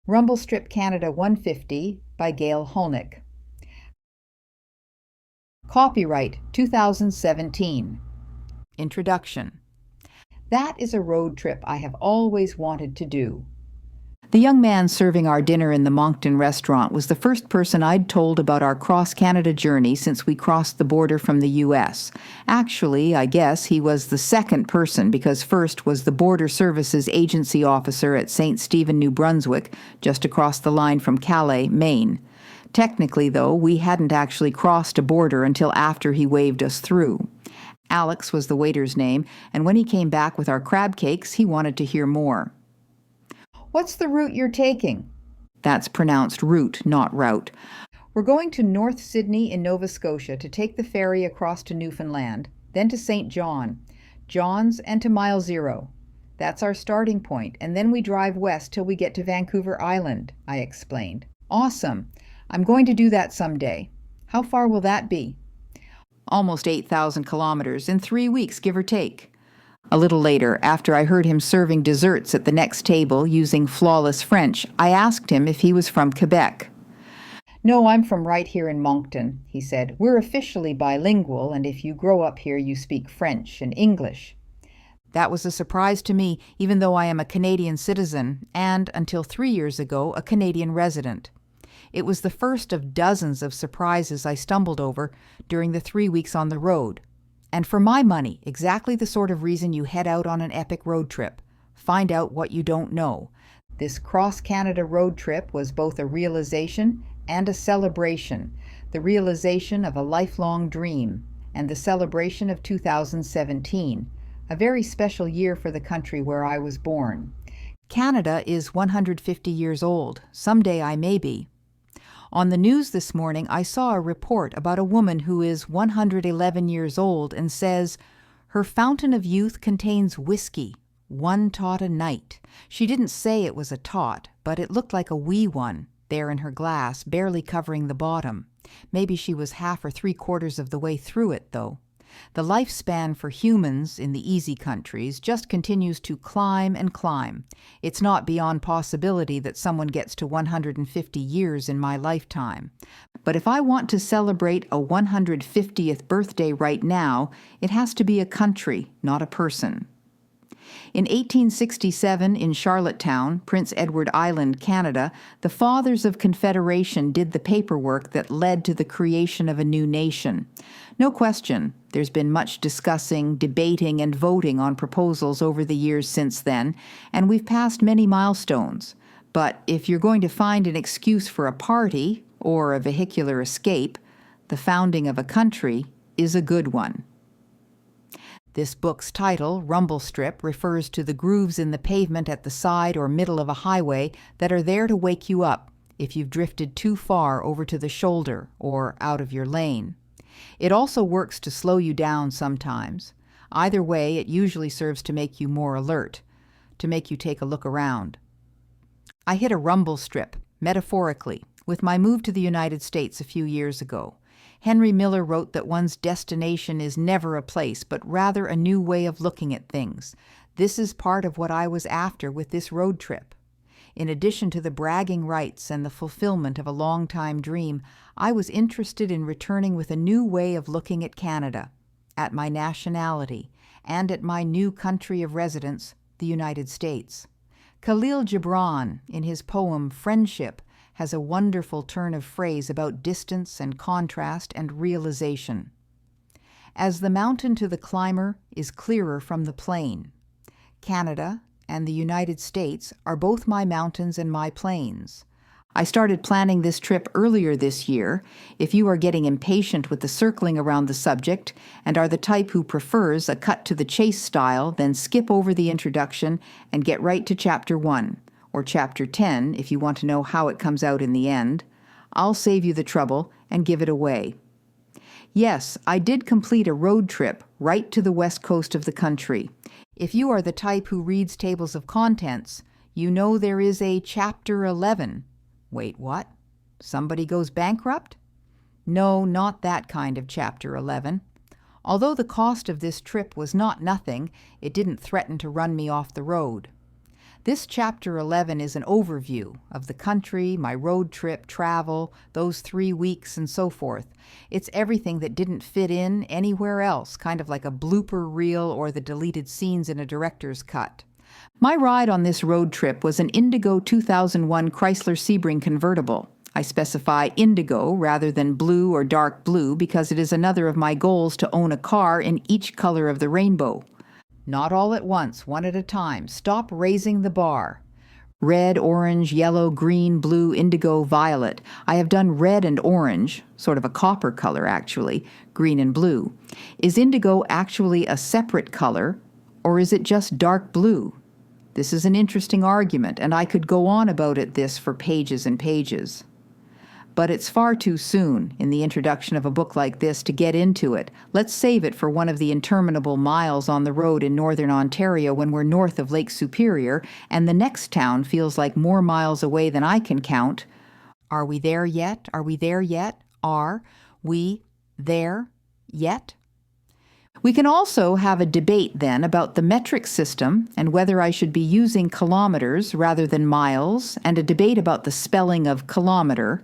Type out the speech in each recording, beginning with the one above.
Rumble Strip Canada 150 by Gail Hulnick. Copyright 2017. Introduction. That is a road trip I have always wanted to do. The young man serving our dinner in the Moncton restaurant was the first person I'd told about our cross-Canada journey since we crossed the border from the U.S. Actually, I guess he was the second person, because first was the Border Services Agency officer at St. Stephen, New Brunswick, just across the line from Calais, Maine. Technically, though, we hadn't actually crossed a border until after he waved us through. Alex was the waiter's name, and when he came back with our crab cakes, he wanted to hear more. "What's the route you're taking?" That's pronounced route, not route. "We're going to North Sydney in Nova Scotia to take the ferry across to Newfoundland, then to St. John's, and to Mile Zero. That's our starting point, and then we drive west till we get to Vancouver Island," I explained. "Awesome. I'm going to do that someday. How far will that be?" "Almost 8,000 kilometers in 3 weeks, give or take." A little later, after I heard him serving desserts at the next table using flawless French, I asked him if he was from Quebec. "No, I'm from right here in Moncton," he said. "We're officially bilingual, and if you grow up here, you speak French and English." That was a surprise to me, even though I am a Canadian citizen and, until 3 years ago, a Canadian resident. It was the first of dozens of surprises I stumbled over during the 3 weeks on the road. And for my money, exactly the sort of reason you head out on an epic road trip. Find out what you don't know. This cross-Canada road trip was both a realization and a celebration. The realization of a lifelong dream, and the celebration of 2017, a very special year for the country where I was born. Canada is 150 years old. Someday I may be. On the news this morning, I saw a report about a woman who is 111 years old and says, "Her fountain of youth contains whiskey, 1 tot a night." She didn't say it was a tot, but it looked like a wee one, there in her glass, barely covering the bottom. Maybe she was half or 3/4 of the way through it, though. The lifespan for humans in the easy countries just continues to climb and climb. It's not beyond possibility that someone gets to 150 years in my lifetime. But if I want to celebrate a 150th birthday right now, it has to be a country, not a person. In 1867, in Charlottetown, Prince Edward Island, Canada, the Fathers of Confederation did the paperwork that led to the creation of a new nation. No question, there's been much discussing, debating, and voting on proposals over the years since then, and we've passed many milestones. But if you're going to find an excuse for a party, or a vehicular escape, the founding of a country is a good one. This book's title, Rumble Strip, refers to the grooves in the pavement at the side or middle of a highway that are there to wake you up if you've drifted too far over to the shoulder or out of your lane. It also works to slow you down sometimes. Either way, it usually serves to make you more alert, to make you take a look around. I hit a rumble strip, metaphorically, with my move to the United States a few years ago. Henry Miller wrote that one's destination is never a place, but rather a new way of looking at things. This is part of what I was after with this road trip. In addition to the bragging rights and the fulfillment of a long-time dream, I was interested in returning with a new way of looking at Canada, at my nationality, and at my new country of residence, the United States. Khalil Gibran, in his poem Friendship, has a wonderful turn of phrase about distance and contrast and realization. As the mountain to the climber is clearer from the plain. Canada and the United States are both my mountains and my plains. I started planning this trip earlier this year. If you are getting impatient with the circling around the subject and are the type who prefers a cut-to-the-chase style, then skip over the introduction and get right to Chapter 1. Or Chapter 10 if you want to know how it comes out in the end. I'll save you the trouble and give it away. Yes, I did complete a road trip right to the west coast of the country. If you are the type who reads tables of contents, you know there is a Chapter 11. Wait, what? Somebody goes bankrupt? No, not that kind of Chapter 11. Although the cost of this trip was not nothing, it didn't threaten to run me off the road. This chapter 11 is an overview of the country, my road trip, travel, those 3 weeks, and so forth. It's everything that didn't fit in anywhere else, kind of like a blooper reel or the deleted scenes in a director's cut. My ride on this road trip was an Indigo 2001 Chrysler Sebring convertible. I specify indigo rather than blue or dark blue because it is another of my goals to own a car in each color of the rainbow. Not all at once, one at a time. Stop raising the bar. Red, orange, yellow, green, blue, indigo, violet. I have done red and orange, sort of a copper color actually, green and blue. Is indigo actually a separate color, or is it just dark blue? This is an interesting argument, and I could go on about this for pages and pages. But it's far too soon in the introduction of a book like this to get into it. Let's save it for one of the interminable miles on the road in northern Ontario when we're north of Lake Superior, and the next town feels like more miles away than I can count. Are we there yet? Are we there yet? Are we there yet? We can also have a debate then about the metric system and whether I should be using kilometers rather than miles, and a debate about the spelling of kilometer.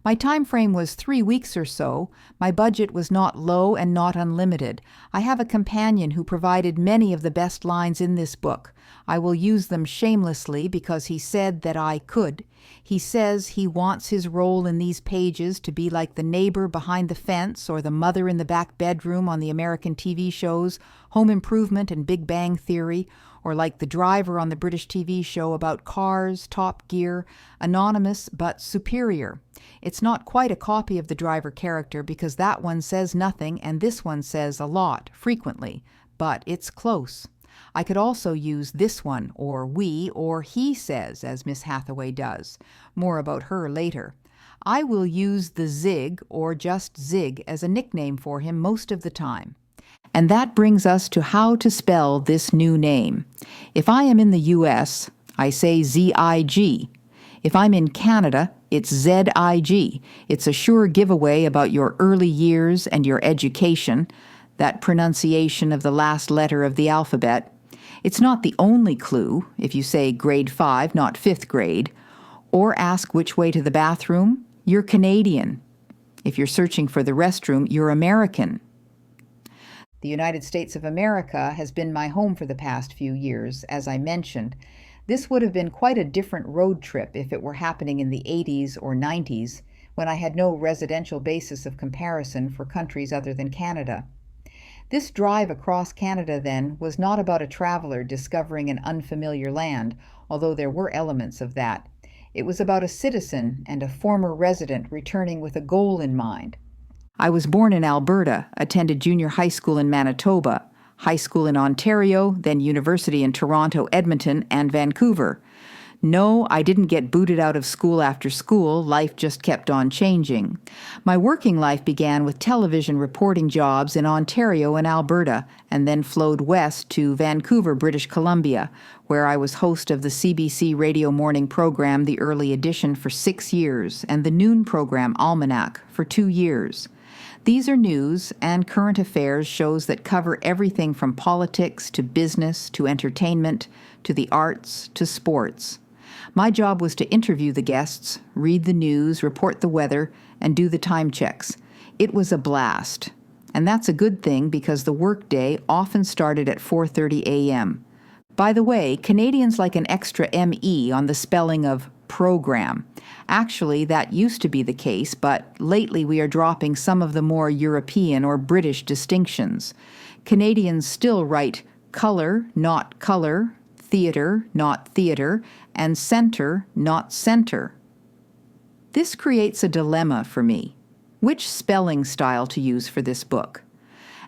My time frame was 3 weeks or so. My budget was not low and not unlimited. I have a companion who provided many of the best lines in this book. I will use them shamelessly because he said that I could. He says he wants his role in these pages to be like the neighbor behind the fence or the mother in the back bedroom on the American TV shows, Home Improvement and Big Bang Theory, or like the driver on the British TV show about cars, Top Gear, anonymous but superior. It's not quite a copy of the driver character because that one says nothing and this one says a lot, frequently, but it's close. I could also use this one, or we, or he says, as Miss Hathaway does. More about her later. I will use the Zig, or just Zig, as a nickname for him most of the time. And that brings us to how to spell this new name. If I am in the U.S., I say Z-I-G. If I'm in Canada, it's Z-I-G. It's a sure giveaway about your early years and your education, that pronunciation of the last letter of the alphabet. It's not the only clue if you say grade 5, not 5th grade, or ask which way to the bathroom. You're Canadian. If you're searching for the restroom, you're American. The United States of America has been my home for the past few years, as I mentioned. This would have been quite a different road trip if it were happening in the 80s or 90s, when I had no residential basis of comparison for countries other than Canada. This drive across Canada, then, was not about a traveler discovering an unfamiliar land, although there were elements of that. It was about a citizen and a former resident returning with a goal in mind. I was born in Alberta, attended junior high school in Manitoba, high school in Ontario, then university in Toronto, Edmonton, and Vancouver. No, I didn't get booted out of school after school. Life just kept on changing. My working life began with television reporting jobs in Ontario and Alberta, and then flowed west to Vancouver, British Columbia, where I was host of the CBC radio morning program The Early Edition for 6 years, and the noon program Almanac for 2 years. These are news and current affairs shows that cover everything from politics to business to entertainment to the arts to sports. My job was to interview the guests, read the news, report the weather, and do the time checks. It was a blast. And that's a good thing because the workday often started at 4:30 a.m. By the way, Canadians like an extra M-E on the spelling of program. Actually, that used to be the case, but lately we are dropping some of the more European or British distinctions. Canadians still write color, not color, theater, not theater, and center, not center. This creates a dilemma for me. Which spelling style to use for this book?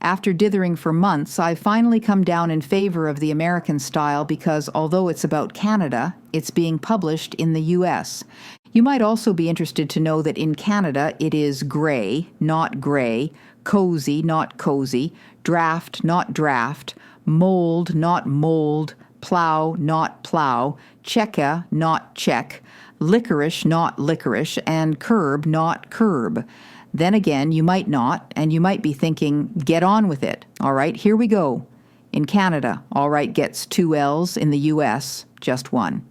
After dithering for months, I've finally come down in favor of the American style because although it's about Canada, it's being published in the U.S. You might also be interested to know that in Canada it is gray, not gray, cozy, not cozy, draft, not draft, mold, not mold, plow, not plow, checka, not check, licorice, not licorice, and curb, not curb. Then again, you might not, and you might be thinking, get on with it. All right, here we go. In Canada, all right gets 2 L's. In the U.S., just one.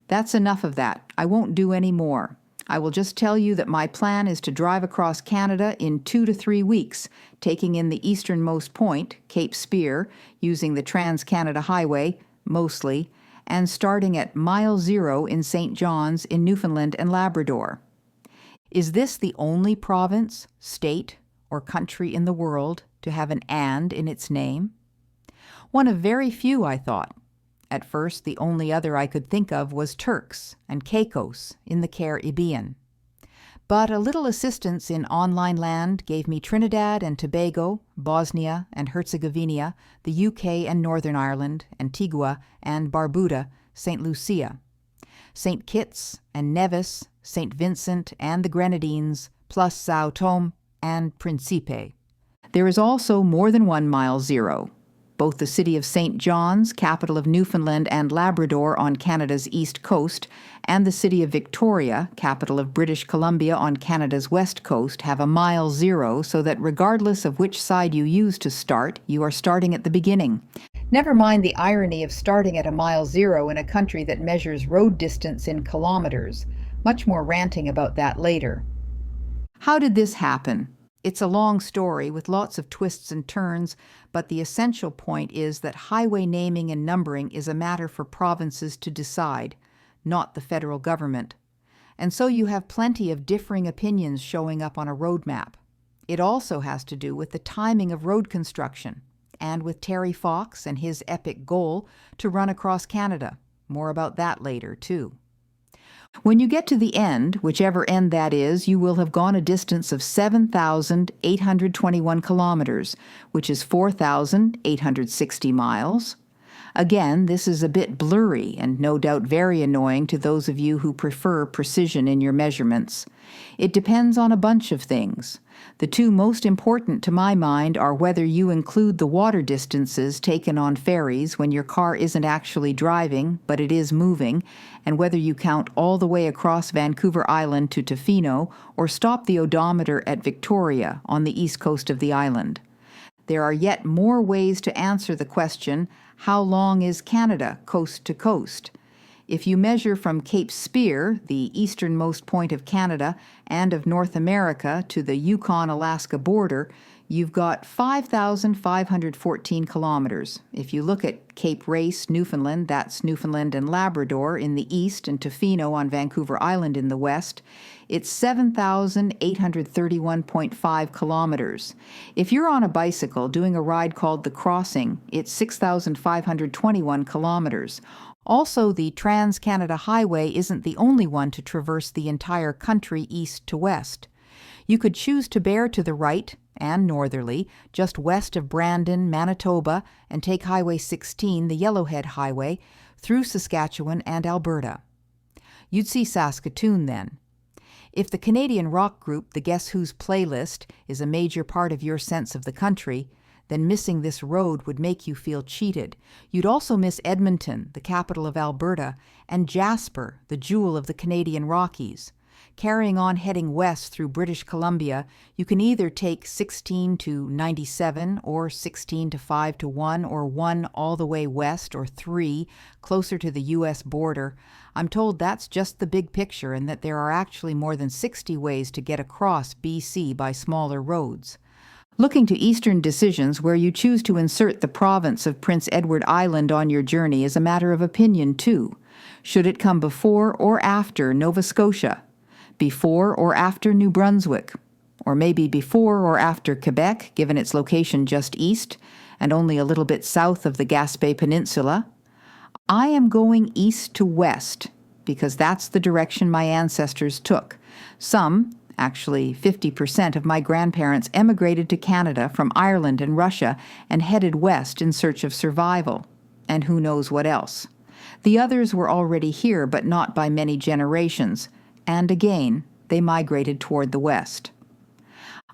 That's enough of that. I won't do any more. I will just tell you that my plan is to drive across Canada in 2 to 3 weeks, taking in the easternmost point, Cape Spear, using the Trans-Canada Highway, mostly, and starting at Mile Zero in St. John's in Newfoundland and Labrador. Is this the only province, state, or country in the world to have an "and" in its name? One of very few, I thought. At first, the only other I could think of was Turks and Caicos in the Caribbean. But a little assistance in online land gave me Trinidad and Tobago, Bosnia and Herzegovina, the UK and Northern Ireland, Antigua and Barbuda, St. Lucia, St. Kitts and Nevis, St. Vincent and the Grenadines, plus São Tomé and Príncipe. There is also more than one Mile Zero. Both the city of St. John's, capital of Newfoundland and Labrador on Canada's east coast, and the city of Victoria, capital of British Columbia on Canada's west coast, have a Mile Zero so that regardless of which side you use to start, you are starting at the beginning. Never mind the irony of starting at a Mile Zero in a country that measures road distance in kilometers. Much more ranting about that later. How did this happen? It's a long story with lots of twists and turns, but the essential point is that highway naming and numbering is a matter for provinces to decide, not the federal government. And so you have plenty of differing opinions showing up on a road map. It also has to do with the timing of road construction, and with Terry Fox and his epic goal to run across Canada. More about that later, too. When you get to the end, whichever end that is, you will have gone a distance of 7,821 kilometers, which is 4,860 miles. Again, this is a bit blurry and no doubt very annoying to those of you who prefer precision in your measurements. It depends on a bunch of things. The two most important to my mind are whether you include the water distances taken on ferries when your car isn't actually driving, but it is moving, and whether you count all the way across Vancouver Island to Tofino or stop the odometer at Victoria on the east coast of the island. There are yet more ways to answer the question, how long is Canada coast to coast? If you measure from Cape Spear, the easternmost point of Canada and of North America, to the Yukon-Alaska border, you've got 5,514 kilometers. If you look at Cape Race, Newfoundland, that's Newfoundland and Labrador in the east, and Tofino on Vancouver Island in the west, it's 7,831.5 kilometers. If you're on a bicycle doing a ride called the Crossing, it's 6,521 kilometers. Also, the Trans-Canada Highway isn't the only one to traverse the entire country east to west. You could choose to bear to the right and northerly, just west of Brandon, Manitoba, and take Highway 16, the Yellowhead Highway, through Saskatchewan and Alberta. You'd see Saskatoon then. If the Canadian rock group The Guess Who's playlist is a major part of your sense of the country, then missing this road would make you feel cheated. You'd also miss Edmonton, the capital of Alberta, and Jasper, the jewel of the Canadian Rockies. Carrying on heading west through British Columbia, you can either take 16 to 97 or 16 to 5 to 1 or 1 all the way west or 3 closer to the U.S. border. I'm told that's just the big picture and that there are actually more than 60 ways to get across BC by smaller roads. Looking to eastern decisions where you choose to insert the province of Prince Edward Island on your journey is a matter of opinion, too. Should it come before or after Nova Scotia? Before or after New Brunswick? Or maybe before or after Quebec, given its location just east and only a little bit south of the Gaspé Peninsula? I am going east to west because that's the direction my ancestors took. Some, actually 50% of my grandparents, emigrated to Canada from Ireland and Russia and headed west in search of survival, and who knows what else. The others were already here, but not by many generations, and again, they migrated toward the west.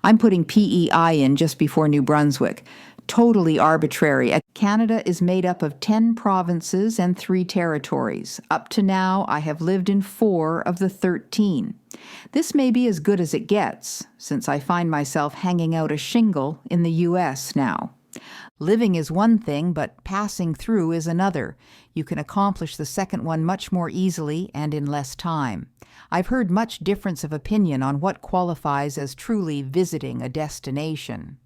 I'm putting PEI in just before New Brunswick. Totally arbitrary. Canada is made up of 10 provinces and 3 territories. Up to now, I have lived in 4 of the 13. This may be as good as it gets, since I find myself hanging out a shingle in the U.S. now. Living is one thing, but passing through is another. You can accomplish the second one much more easily and in less time. I've heard much difference of opinion on what qualifies as truly visiting a destination.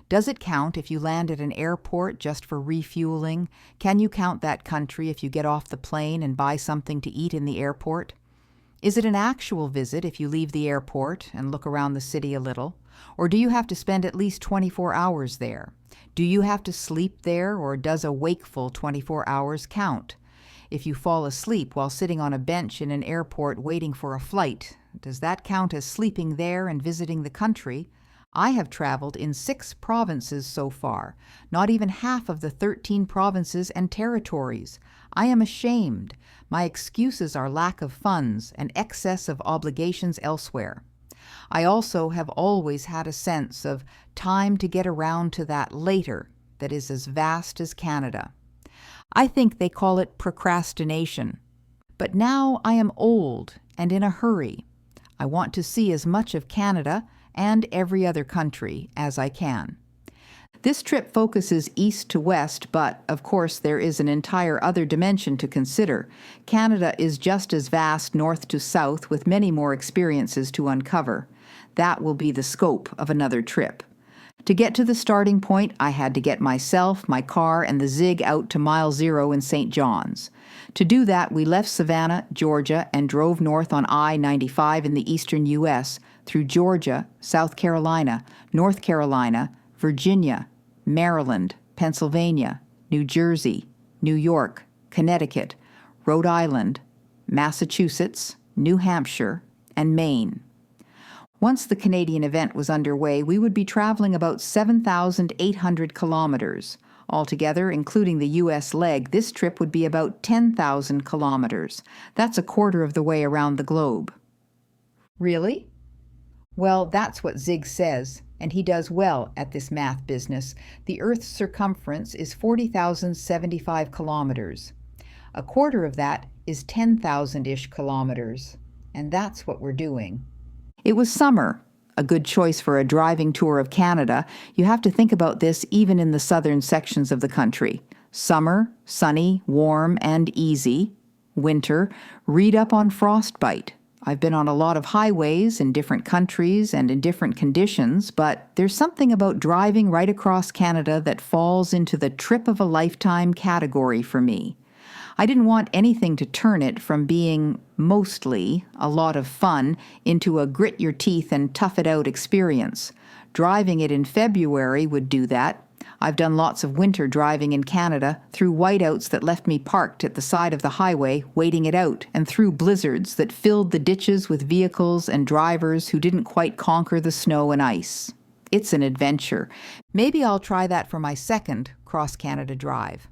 Does it count if you land at an airport just for refueling? Can you count that country if you get off the plane and buy something to eat in the airport? Is it an actual visit if you leave the airport and look around the city a little? Or do you have to spend at least 24 hours there? Do you have to sleep there, or does a wakeful 24 hours count? If you fall asleep while sitting on a bench in an airport waiting for a flight, does that count as sleeping there and visiting the country? I have traveled in 6 provinces so far, not even half of the 13 provinces and territories. I am ashamed. My excuses are lack of funds and excess of obligations elsewhere. I also have always had a sense of time to get around to that later that is as vast as Canada. I think they call it procrastination. But now I am old and in a hurry. I want to see as much of Canada and every other country as I can. This trip focuses east to west, but of course there is an entire other dimension to consider. Canada is just as vast north to south, with many more experiences to uncover. That will be the scope of another trip. To get to the starting point, I had to get myself, my car, and the Zig out to Mile Zero in St. John's. To do that, we left Savannah, Georgia, and drove north on I-95 in the eastern U.S. through Georgia, South Carolina, North Carolina, Virginia, Maryland, Pennsylvania, New Jersey, New York, Connecticut, Rhode Island, Massachusetts, New Hampshire, and Maine. Once the Canadian event was underway, we would be traveling about 7,800 kilometers. Altogether, including the U.S. leg, this trip would be about 10,000 kilometers. That's a quarter of the way around the globe. Really? Well, that's what Zig says, and he does well at this math business. The Earth's circumference is 40,075 kilometers. A quarter of that is 10,000-ish kilometers, and that's what we're doing. It was summer, a good choice for a driving tour of Canada. You have to think about this even in the southern sections of the country. Summer, sunny, warm, and easy. Winter, read up on frostbite. I've been on a lot of highways in different countries and in different conditions, but there's something about driving right across Canada that falls into the trip of a lifetime category for me. I didn't want anything to turn it from being mostly a lot of fun into a grit your teeth and tough it out experience. Driving it in February would do that. I've done lots of winter driving in Canada, through whiteouts that left me parked at the side of the highway waiting it out, and through blizzards that filled the ditches with vehicles and drivers who didn't quite conquer the snow and ice. It's an adventure. Maybe I'll try that for my second cross-Canada drive.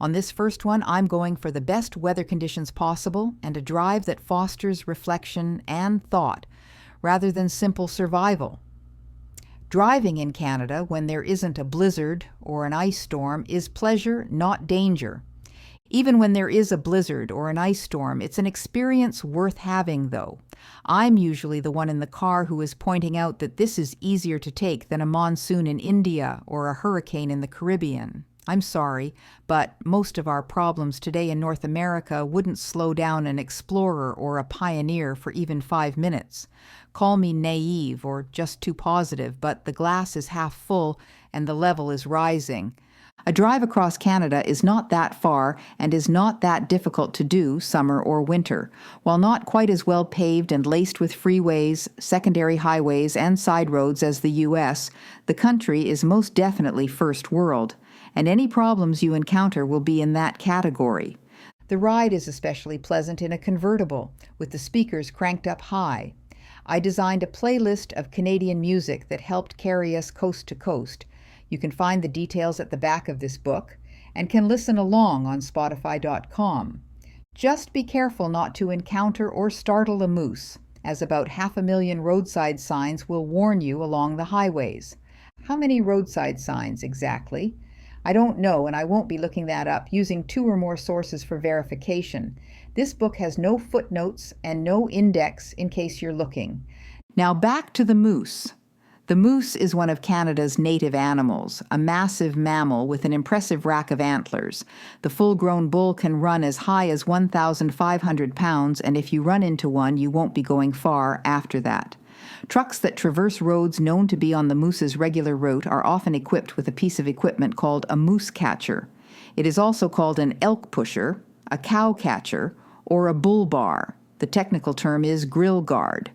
On this first one, I'm going for the best weather conditions possible and a drive that fosters reflection and thought, rather than simple survival. Driving in Canada when there isn't a blizzard or an ice storm is pleasure, not danger. Even when there is a blizzard or an ice storm, it's an experience worth having, though. I'm usually the one in the car who is pointing out that this is easier to take than a monsoon in India or a hurricane in the Caribbean. I'm sorry, but most of our problems today in North America wouldn't slow down an explorer or a pioneer for even 5 minutes. Call me naive or just too positive, but the glass is half full and the level is rising. A drive across Canada is not that far and is not that difficult to do, summer or winter. While not quite as well paved and laced with freeways, secondary highways, and side roads as the U.S., the country is most definitely first world, and any problems you encounter will be in that category. The ride is especially pleasant in a convertible, with the speakers cranked up high. I designed a playlist of Canadian music that helped carry us coast to coast. You can find the details at the back of this book and can listen along on Spotify.com. Just be careful not to encounter or startle a moose, as about 500,000 roadside signs will warn you along the highways. How many roadside signs exactly? I don't know, and I won't be looking that up, using 2 or more sources for verification. This book has no footnotes and no index in case you're looking. Now back to the moose. The moose is one of Canada's native animals, a massive mammal with an impressive rack of antlers. The full-grown bull can run as high as 1,500 pounds, and if you run into one, you won't be going far after that. Trucks that traverse roads known to be on the moose's regular route are often equipped with a piece of equipment called a moose catcher. It is also called an elk pusher, a cow catcher, or a bull bar. The technical term is grill guard.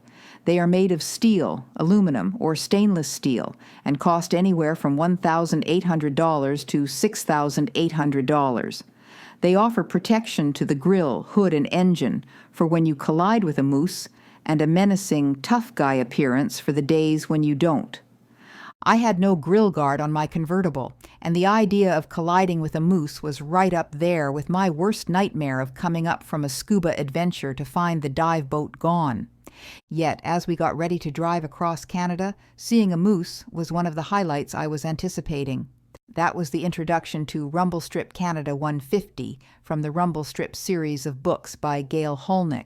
They are made of steel, aluminum, or stainless steel, and cost anywhere from $1,800 to $6,800. They offer protection to the grill, hood, and engine for when you collide with a moose, and a menacing, tough guy appearance for the days when you don't. I had no grill guard on my convertible, and the idea of colliding with a moose was right up there with my worst nightmare of coming up from a scuba adventure to find the dive boat gone. Yet, as we got ready to drive across Canada, seeing a moose was one of the highlights I was anticipating. That was the introduction to Rumble Strip Canada 150 from the Rumble Strip series of books by Gail Hulnick.